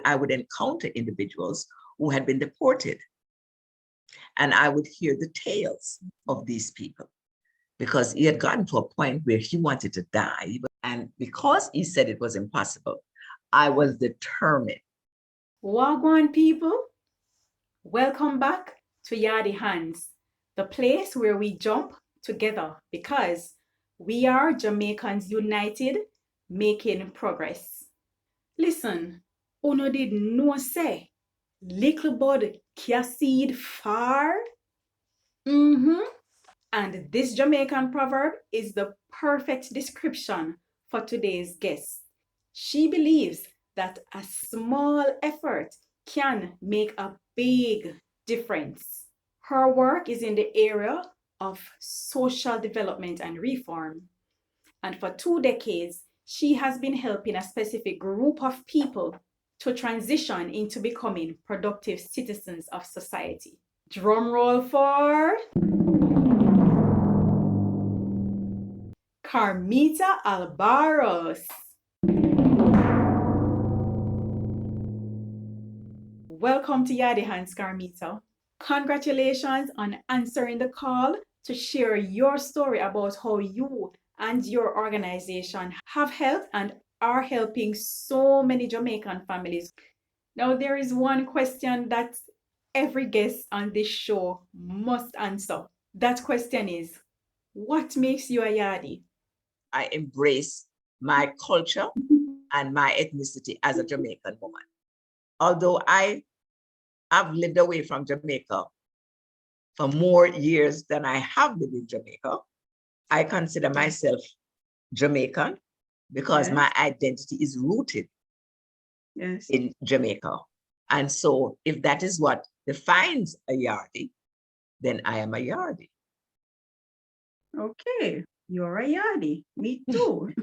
I would encounter individuals who had been deported, and I would hear the tales of these people, because he had gotten to a point where he wanted to die. And because he said it was impossible, I was determined. Wagwan people, welcome back to Yaadie Hands, the place where we jump together because we are Jamaicans united, making progress. Listen, uno did no say, little bud kiaseed far. And this Jamaican proverb is the perfect description for today's guest. She believes that a small effort can make a big difference. Her work is in the area of social development and reform. And for 2 decades, she has been helping a specific group of people to transition into becoming productive citizens of society. Drum roll for Carmeta Albarus. Welcome to Yaadie Hands, Carmeta. Congratulations on answering the call to share your story about how you and your organization have helped and are helping so many Jamaican families. Now, there is one question that every guest on this show must answer. That question is, what makes you a Yaadie? I embrace my culture and my ethnicity as a Jamaican woman. Although I have lived away from Jamaica for more years than I have lived in Jamaica, I consider myself Jamaican because my identity is rooted in Jamaica. And so if that is what defines a Yaadie, then I am a Yaadie. Okay, you're a Yaadie. Me too.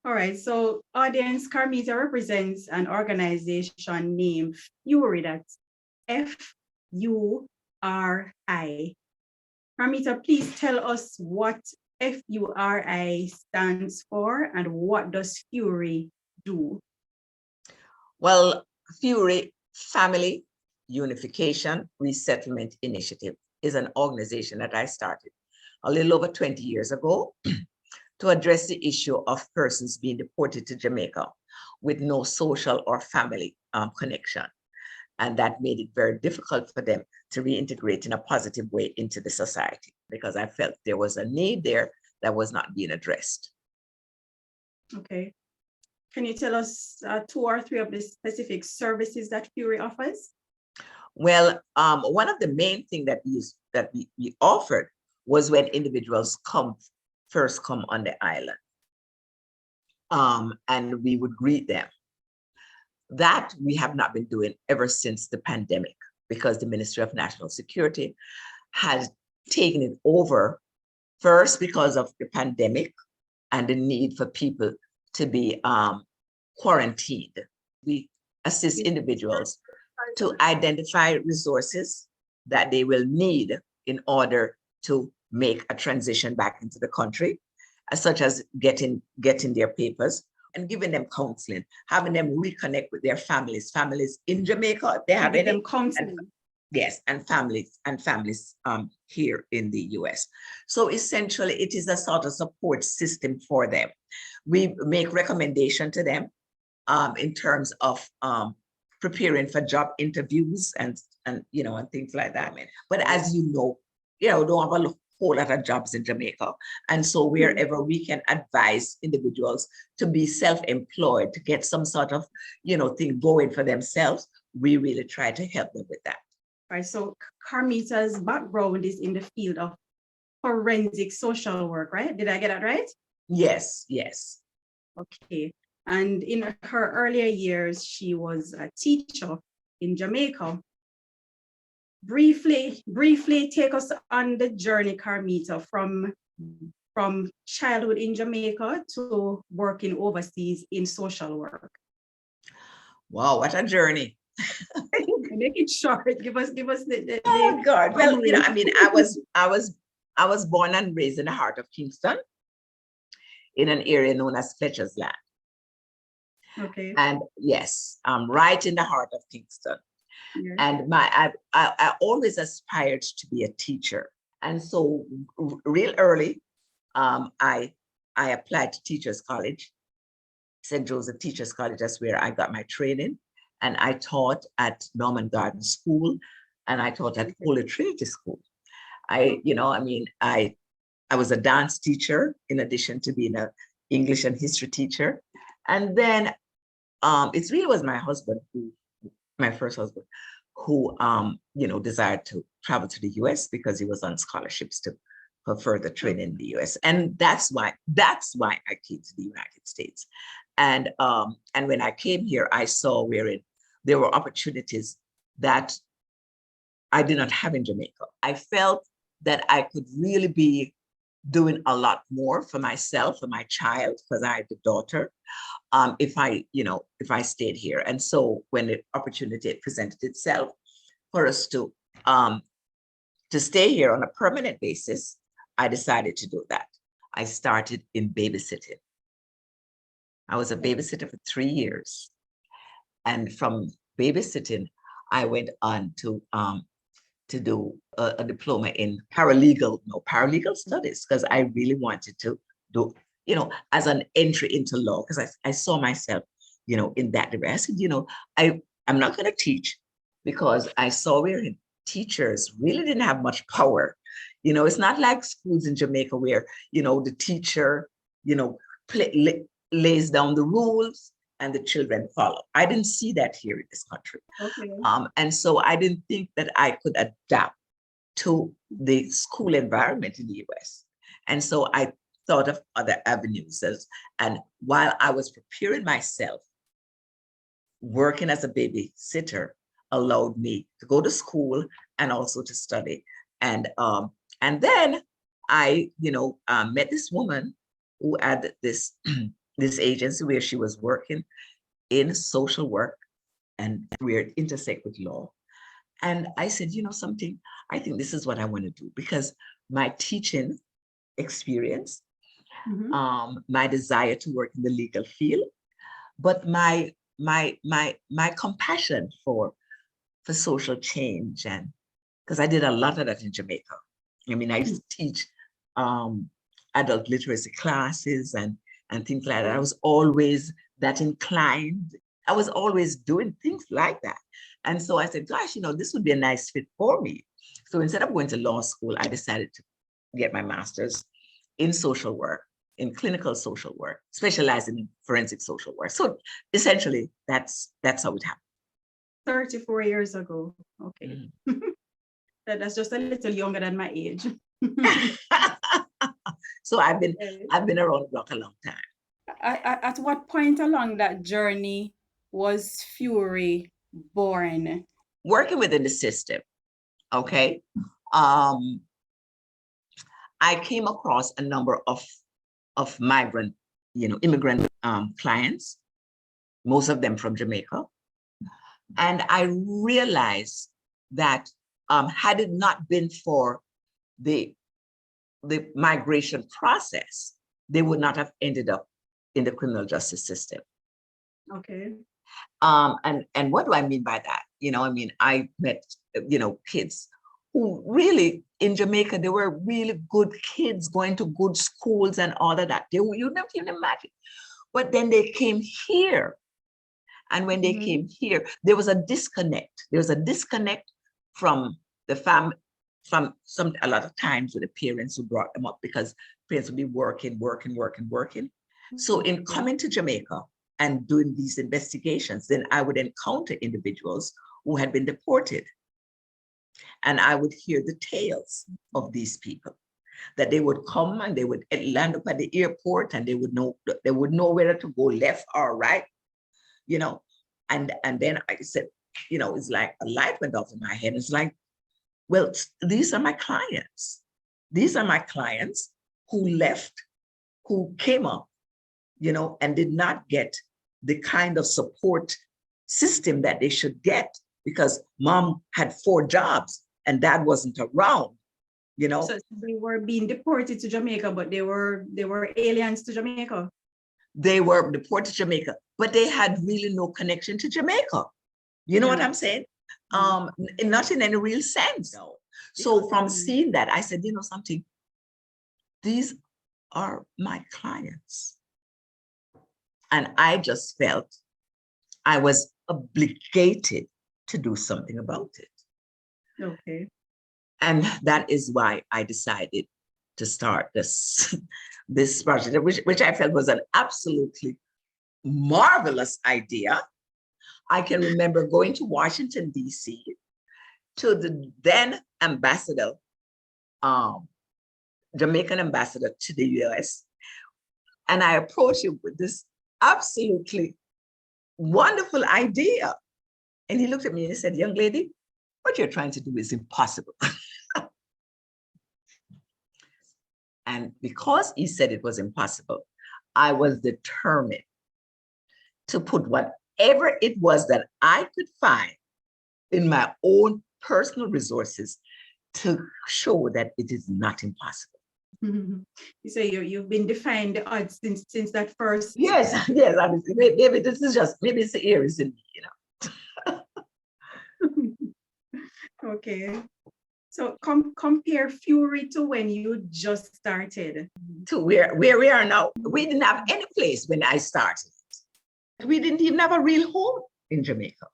All right, so audience, Carmeta represents an organization named FURI, that's F-U-R-I. Carmeta, please tell us what F-U-R-I stands for and what does FURI do? Well, FURI, Family Unification Resettlement Initiative, is an organization that I started a little over 20 years ago to address the issue of persons being deported to Jamaica with no social or family connection. And that made it very difficult for them to reintegrate in a positive way into the society, because I felt there was a need there that was not being addressed. Okay. Can you tell us 2 or 3 of the specific services that FURI offers? Well, one of the main things that we offered was when individuals first come on the island, and we would greet them. That we have not been doing ever since the pandemic, because the Ministry of National Security has taken it over, first because of the pandemic and the need for people to be quarantined. We assist individuals to identify resources that they will need in order to make a transition back into the country, such as getting their papers and giving them counseling, having them reconnect with their families in Jamaica. They have them counseling. Yes, and families here in the US. So essentially, it is a sort of support system for them. We make recommendation to them in terms of preparing for job interviews and things like that. But as you know, don't have a whole lot of jobs in Jamaica. And so wherever we can advise individuals to be self-employed, to get some sort of, thing going for themselves, we really try to help them with that. Right. So Carmeta's background is in the field of forensic social work, right? Did I get that right? Yes, yes. Okay. And in her earlier years, she was a teacher in Jamaica. Briefly take us on the journey, Carmeta, from childhood in Jamaica to working overseas in social work. Wow, what a journey. Make it short. Give us the oh God. Well, I was born and raised in the heart of Kingston, in an area known as Fletcher's Land. Okay. And yes, I'm right in the heart of Kingston. Yeah. And I always aspired to be a teacher. And so real early, I applied to Teachers College, St. Joseph Teachers College. That's where I got my training. And I taught at Norman Garden School, and I taught at Holy Trinity School. I was a dance teacher in addition to being an English and history teacher. And then it really was my husband, my first husband, who desired to travel to the US because he was on scholarships for further training in the US. And that's why I came to the United States. And when I came here, I saw wherein there were opportunities that I did not have in Jamaica. I felt that I could really be doing a lot more for myself, for my child, because I had a daughter, if I stayed here. And so when the opportunity presented itself for us to stay here on a permanent basis, I decided to do that. I started in babysitting. I was a babysitter for 3 years. And from babysitting, I went on to do a diploma in paralegal studies, because I really wanted to do, as an entry into law, because I saw myself, in that direction. I'm not going to teach, because I saw where teachers really didn't have much power. It's not like schools in Jamaica where, the teacher, lays down the rules and the children follow. I didn't see that here in this country. Okay. And so I didn't think that I could adapt to the school environment in the US. And so I thought of other avenues. And while I was preparing myself, working as a babysitter allowed me to go to school and also to study. And then I, met this woman who had this this agency where she was working in social work, and where it intersect with law. And I said, something, I think this is what I want to do, because my teaching experience, my desire to work in the legal field, but my compassion for social change. And because I did a lot of that in Jamaica. I used to teach adult literacy classes and things like that. I was always that inclined. I was always doing things like that. And so I said, gosh, this would be a nice fit for me. So instead of going to law school, I decided to get my master's in social work, in clinical social work, specializing in forensic social work. So essentially, that's how it happened. 34 years ago. Okay. That's just a little younger than my age. So I've been around the block a long time. At what point along that journey was FURI born? Working within the system, okay. I came across a number of migrant, immigrant clients, most of them from Jamaica. And I realized that had it not been for the migration process, they would not have ended up in the criminal justice system. Okay. And what do I mean by that? I met, kids who really, in Jamaica, they were really good kids going to good schools and all of that. You never even imagine. But then they came here. And when they came here, there was a disconnect. There was a disconnect from the family, from a lot of times with the parents who brought them up, because parents would be working. So in coming to Jamaica and doing these investigations, then I would encounter individuals who had been deported. And I would hear the tales of these people, that they would come and they would land up at the airport, and they would know whether to go left or right, and then I said, it's like a light went off in my head. It's like, well, these are my clients. These are my clients who left, who came up, and did not get the kind of support system that they should get, because mom had 4 jobs and dad wasn't around, So they were being deported to Jamaica, but they were aliens to Jamaica. They were deported to Jamaica, but they had really no connection to Jamaica. You know what I'm saying? Not in any real sense. So from seeing that, I said, you know something, these are my clients. And I just felt I was obligated to do something about it. Okay. And that is why I decided to start this, this project, which I felt was an absolutely marvelous idea. I can remember going to Washington, D.C. to the then ambassador, Jamaican ambassador to the U.S. And I approached him with this absolutely wonderful idea. And he looked at me and he said, young lady, what you're trying to do is impossible. And because he said it was impossible, I was determined to put whatever it was that I could find in my own personal resources to show that it is not impossible. You say you've been defying the odds since that first. Yes, yes, obviously. Maybe this is just, maybe it's the ears in me, Okay. So compare FURI to when you just started. To where we are now. We didn't have any place when I started. We didn't even have a real home in Jamaica.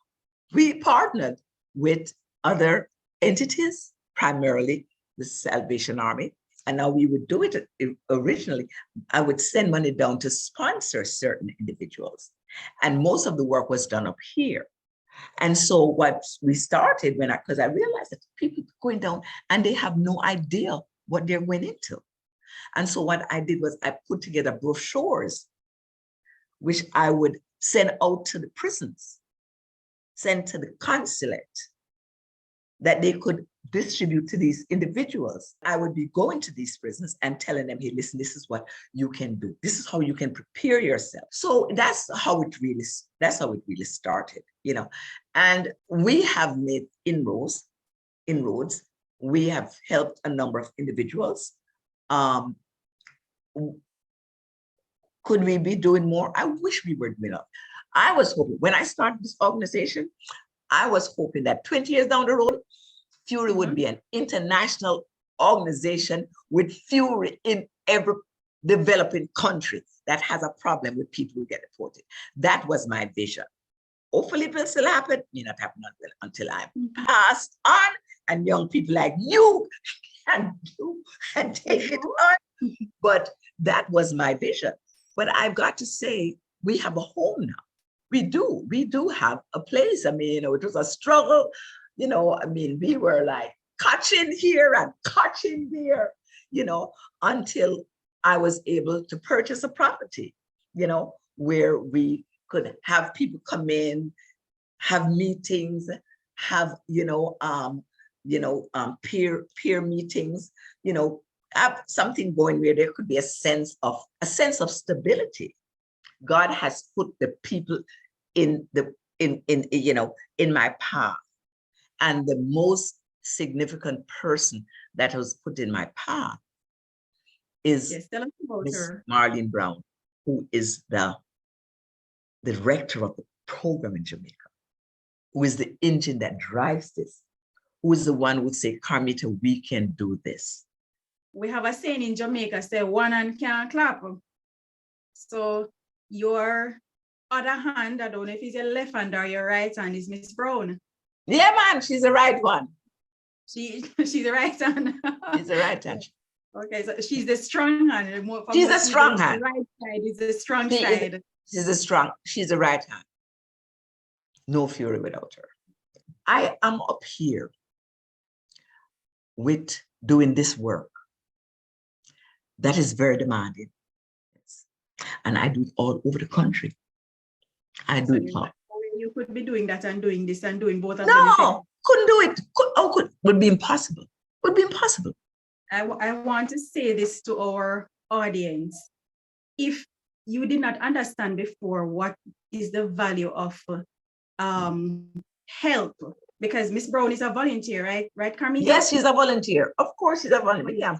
We partnered with other entities, primarily the Salvation Army. And now we would do it originally. I would send money down to sponsor certain individuals. And most of the work was done up here. And so what we started because I realized that people going down and they have no idea what they're going into. And so what I did was I put together brochures, which I would send out to the prisons, send to the consulate, that they could distribute to these individuals. I would be going to these prisons and telling them, hey, listen, this is what you can do. This is how you can prepare yourself. So that's how it really started, And we have made inroads. We have helped a number of individuals. Could we be doing more? I wish we were doing more. I was hoping, when I started this organization, I was hoping that 20 years down the road, FURI would be an international organization with FURI in every developing country that has a problem with people who get deported. That was my vision. Hopefully it will still happen. May not happen until I'm passed on and young people like you can do and take it on. But that was my vision. But I've got to say, we have a home now. We do have a place. I mean, it was a struggle. We were like catching here and catching there, until I was able to purchase a property, where we could have people come in, have meetings, have, peer meetings, have something going where there could be a sense of stability. God has put the people in my path. And the most significant person that was put in my path is Miss Marlene Brown, who is the director of the program in Jamaica, who is the engine that drives this, who is the one who would say, Carmeta, we can do this. We have a saying in Jamaica, say one hand can't clap. So your other hand, I don't know if it's your left hand or your right hand, is Miss Brown. Yeah, man, she's the right one. She's the right hand. She's the right hand. Okay, so she's the strong hand. She's a strong hand. The right side is the strong side. She's the right hand. No FURI without her. I am up here with doing this work that is very demanding. And I do it all over the country. I do it all. You could be doing that and doing this and doing both of them. No, couldn't do it. Would be impossible. Would be impossible. I want to say this to our audience. If you did not understand before what is the value of help, because Miss Brown is a volunteer, right? Right, Carmeta? Yes, she's a volunteer. Of course, she's a volunteer.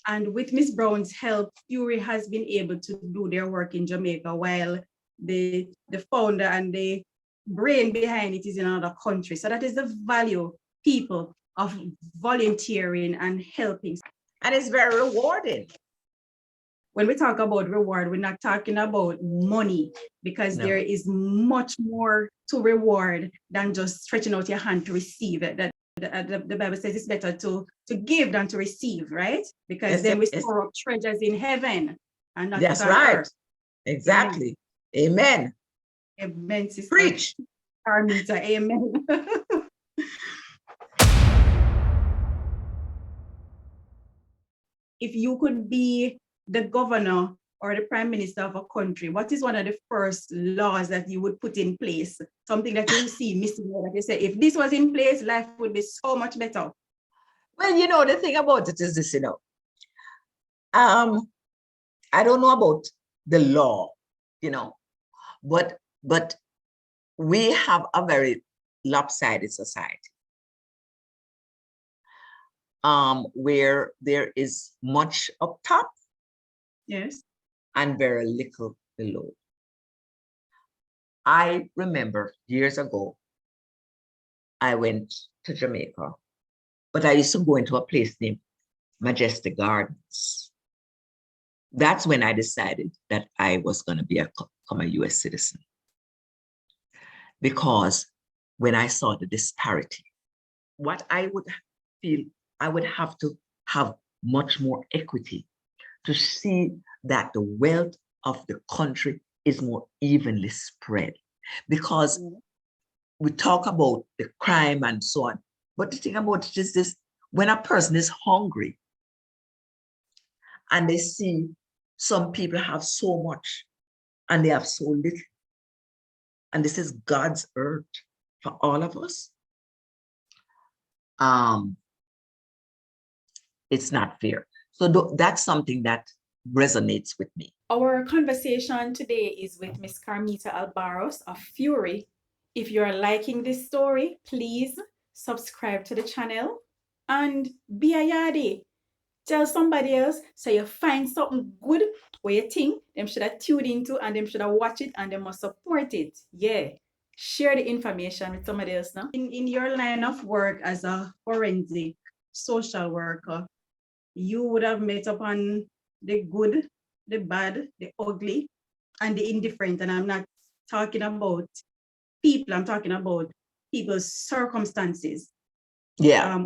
And with Ms. Brown's help, FURI has been able to do their work in Jamaica while the founder and the brain behind it is in another country. So that is the value, people, of volunteering and helping. And it's very rewarding. When we talk about reward, we're not talking about money, because there is much more to reward than just stretching out your hand to receive it. The Bible says it's better to give than to receive, right? Because then we store up treasures in heaven and not that's on right. earth. Exactly. Amen. Amen, sister. Preach. Carmeta, amen. If you could be the governor or the prime minister of a country, what is one of the first laws that you would put in place? Something that you see missing, like you say, if this was in place, life would be so much better. Well, you know, the thing about it is this, you know, I don't know about the law, you know, but we have a very lopsided society, where there is much up top, yes, and very little below. I remember years ago, I went to Jamaica, but I used to go into a place named Majestic Gardens. That's when I decided that I was going to become a US citizen. Because when I saw the disparity, what I would feel, I would have to have much more equity to see that the wealth of the country is more evenly spread. Because we talk about the crime and so on, but the thing about it is this: when a person is hungry and they see some people have so much and they have so little, and this is God's earth for all of us, it's not fair. So that's something that resonates with me. Our conversation today is with Ms. Carmeta Albarus of FURI. If you're liking this story, please subscribe to the channel and be a Yaadie. Tell somebody else so you find something good where you think them should have tuned into and them should have watched it and they must support it. Yeah. Share the information with somebody else now. In your line of work as a forensic social worker, you would have met upon the good, the bad, the ugly, and the indifferent. And I'm not talking about people, I'm talking about people's circumstances. Yeah.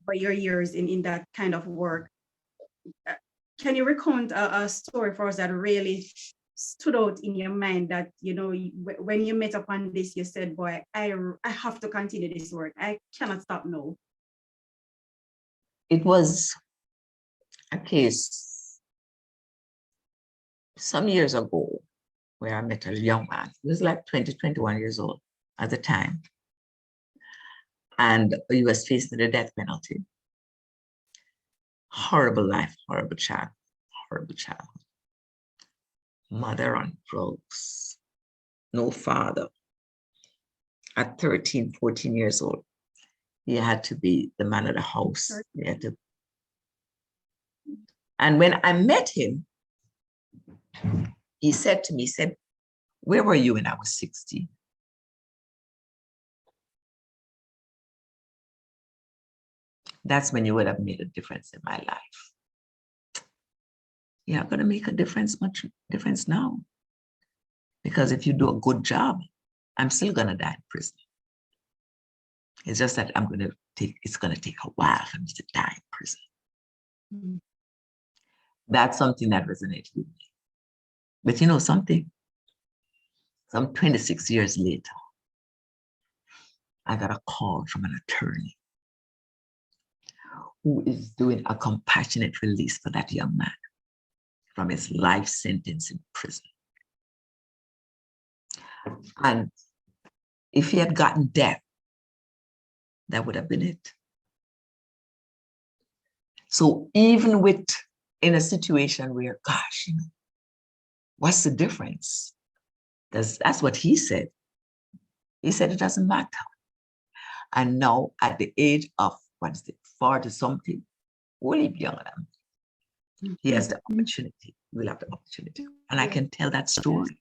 For your years in that kind of work. Can you recount a story for us that really stood out in your mind that, you know, when you met upon this, you said, boy, I have to continue this work. I cannot stop now. It was a case some years ago where I met a young man. He was like 20, 21 years old at the time. And he was facing the death penalty. Horrible life, horrible child, horrible child. Mother on drugs, no father. At 13, 14 years old, he had to be the man of the house. He had to. And when I met him, he said to me, he said, where were you when I was 16? That's when you would have made a difference in my life. You're not going to make a difference, much difference now. Because if you do a good job, I'm still going to die in prison. It's just that it's going to take a while for me to die in prison. Mm-hmm. That's something that resonated with me. But you know something? Some 26 years later, I got a call from an attorney who is doing a compassionate release for that young man from his life sentence in prison. And if he had gotten death, that would have been it. So even in a situation where, gosh, you know, what's the difference? That's what he said. He said it doesn't matter. And now at the age of, 40 something, only younger than me, He has the opportunity. We'll have the opportunity. And I can tell that story.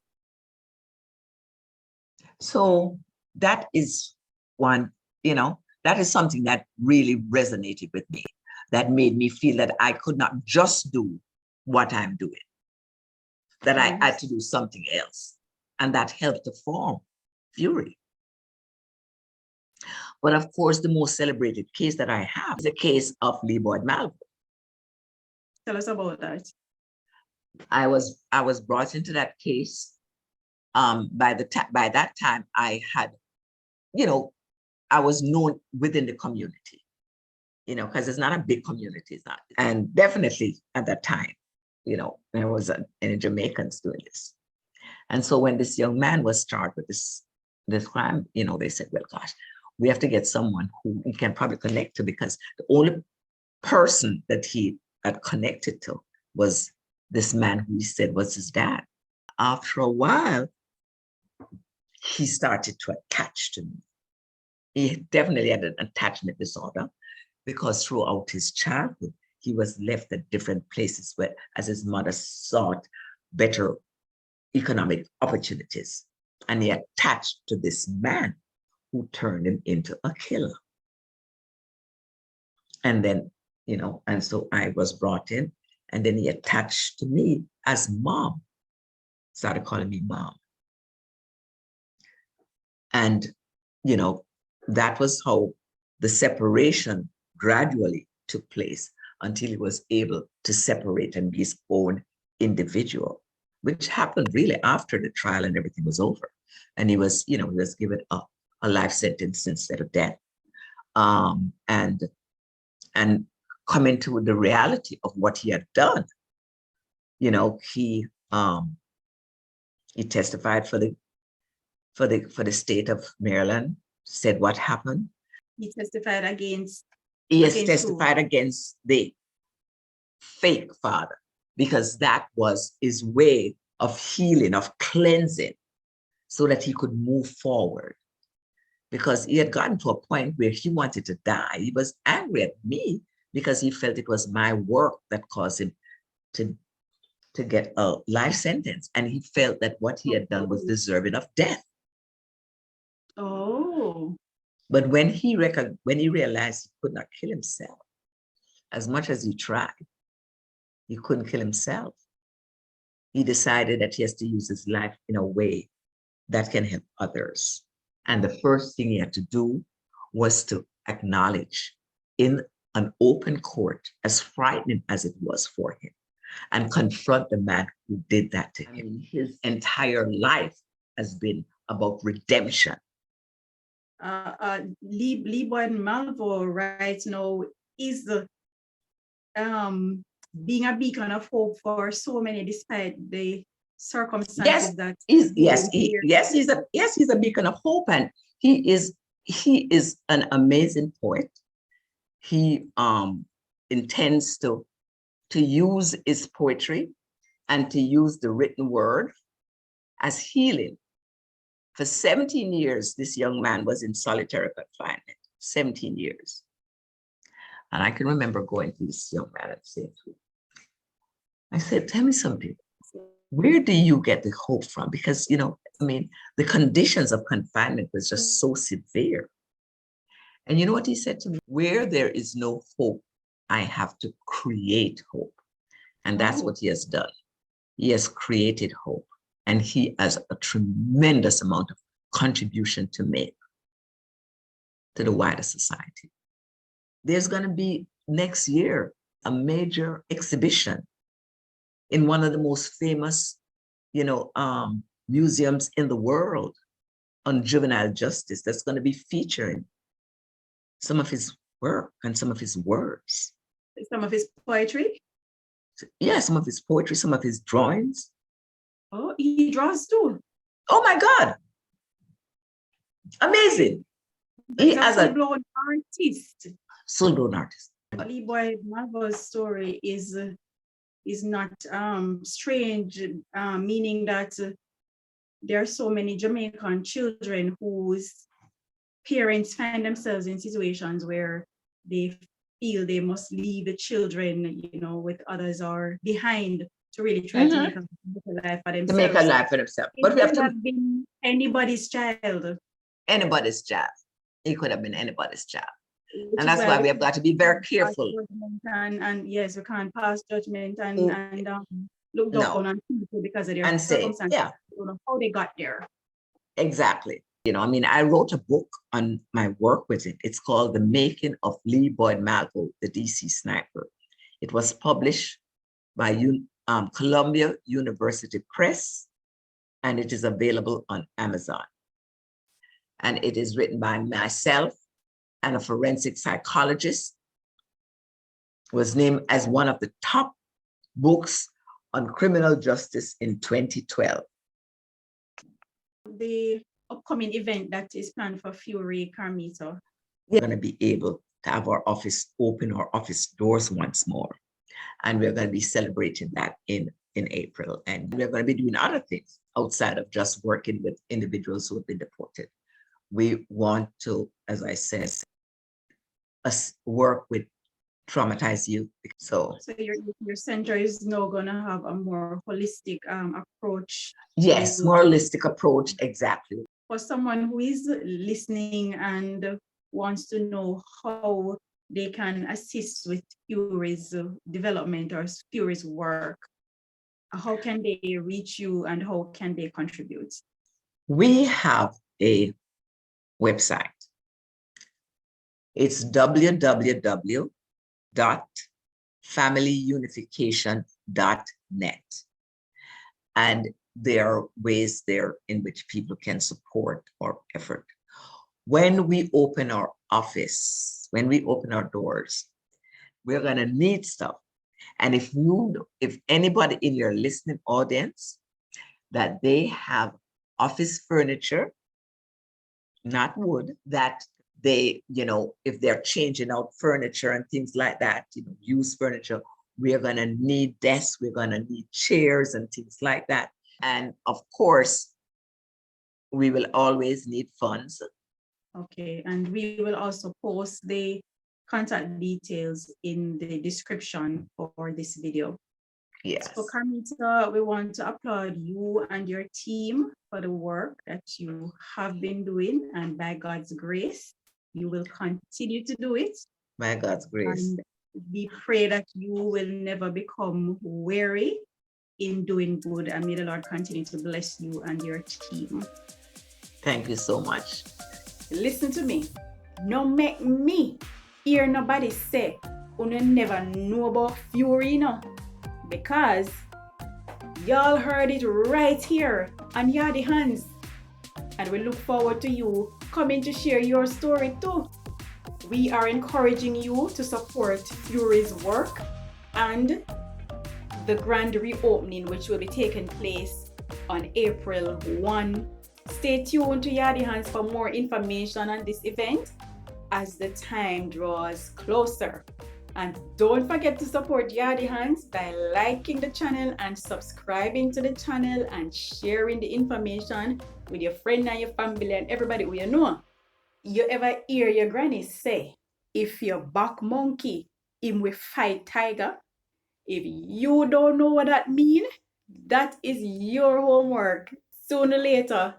So that is one, that is something that really resonated with me, that made me feel that I could not just do what I'm doing, that I had to do something else. And that helped to form FURI. But of course, the most celebrated case that I have is the case of Boyd Malvo. Tell us about that. I was brought into that case. By that time, I had, I was known within the community, because it's not a big community, it's not. And definitely at that time, there was any Jamaicans doing this. And so when this young man was charged with this crime, they said, well, gosh, we have to get someone who he can probably connect to, because the only person that he had connected to was this man who he said was his dad. After a while, he started to attach to me. He definitely had an attachment disorder, because throughout his childhood, he was left at different places where, as his mother sought better economic opportunities. And he attached to this man who turned him into a killer. And then, and so I was brought in, and then he attached to me as mom, started calling me mom. And, that was how the separation gradually took place, until he was able to separate and be his own individual, which happened really after the trial and everything was over. And he was, he was given a life sentence instead of death. And coming to the reality of what he had done, he testified for the state of Maryland, said what happened. He testified against. He has testified against the fake father, because that was his way of healing, of cleansing, so that he could move forward. Because he had gotten to a point where he wanted to die. He was angry at me because he felt it was my work that caused him to get a life sentence. And he felt that what he had done was deserving of death. Oh. But when he realized he could not kill himself, as much as he tried, he couldn't kill himself. He decided that he has to use his life in a way that can help others. And the first thing he had to do was to acknowledge in an open court, as frightening as it was for him, and confront the man who did that to him. I mean, his entire life has been about redemption. Boyd Malvo right now is being a beacon of hope for so many, despite the circumstances that he's a beacon of hope, and he is an amazing poet. He intends to use his poetry and to use the written word as healing. For 17 years, this young man was in solitary confinement, 17 years. And I can remember going to this young man and saying to him, I said, tell me something. Where do you get the hope from? Because, the conditions of confinement was just so severe. And you know what he said to me? Where there is no hope, I have to create hope. And that's what he has done. He has created hope. And he has a tremendous amount of contribution to make to the wider society. There's going to be next year a major exhibition in one of the most famous, museums in the world on juvenile justice, that's going to be featuring some of his work and some of his words. Some of his poetry? Yeah, some of his poetry, some of his drawings. Oh, he draws too. Oh my God. Amazing. He's a full-blown artist. Full-blown artist. Boyd Malvo's story is not strange, meaning that there are so many Jamaican children whose parents find themselves in situations where they feel they must leave the children, with others or behind to really try to make a better life for To make a themselves. life for themselves. It But we have could to have been anybody's child. anybody's child. It could have been anybody's child. Which And is that's why we have can't got to be very pass careful. judgment and yes, we can't pass judgment Oh, and look no. down on people because of their And say, circumstances. yeah, We don't know how they got there. exactly. I wrote a book on my work with it. It's called The Making of Lee Boyd Malvo, the DC Sniper. It was published by Columbia University Press, and it is available on Amazon. And it is written by myself and a forensic psychologist. It was named as one of the top books on criminal justice in 2012. The upcoming event that is planned for FURI, Carmeta. We're going to be able to have our office open, our office doors once more. And we're going to be celebrating that in April. And we're going to be doing other things outside of just working with individuals who have been deported. We want to, as I said, work with traumatized youth. So your center is now going to have a more holistic approach. Yes, more holistic approach, exactly. For someone who is listening and wants to know how they can assist with FURI's development or FURI's work, how can they reach you and how can they contribute? We have a website. It's www.familyunification.net. And there are ways there in which people can support our effort. When we open our office, when we open our doors, we're going to need stuff. And if anybody in your listening audience that they have office furniture, not wood, that they, if they're changing out furniture and things like that, used furniture, we're going to need desks, we're going to need chairs and things like that. And of course, we will always need funds. Okay, and we will also post the contact details in the description for this video. Yes. So Carmeta, we want to applaud you and your team for the work that you have been doing, and by God's grace, you will continue to do it. By God's grace. And we pray that you will never become weary in doing good, and may the Lord continue to bless you and your team. Thank you so much. Listen to me. No make me hear nobody say, "Una never know about FURI, no." Because y'all heard it right here on Yaadie Hands. And we look forward to you coming to share your story too. We are encouraging you to support FURI's work and the grand reopening, which will be taking place on April 1. Stay tuned to Yaadie Hands for more information on this event as the time draws closer. And don't forget to support Yaadie Hands by liking the channel and subscribing to the channel and sharing the information with your friend and your family and everybody who you know. You ever hear your granny say, if your back monkey, him will fight tiger? If you don't know what that means, that is your homework. Sooner or later,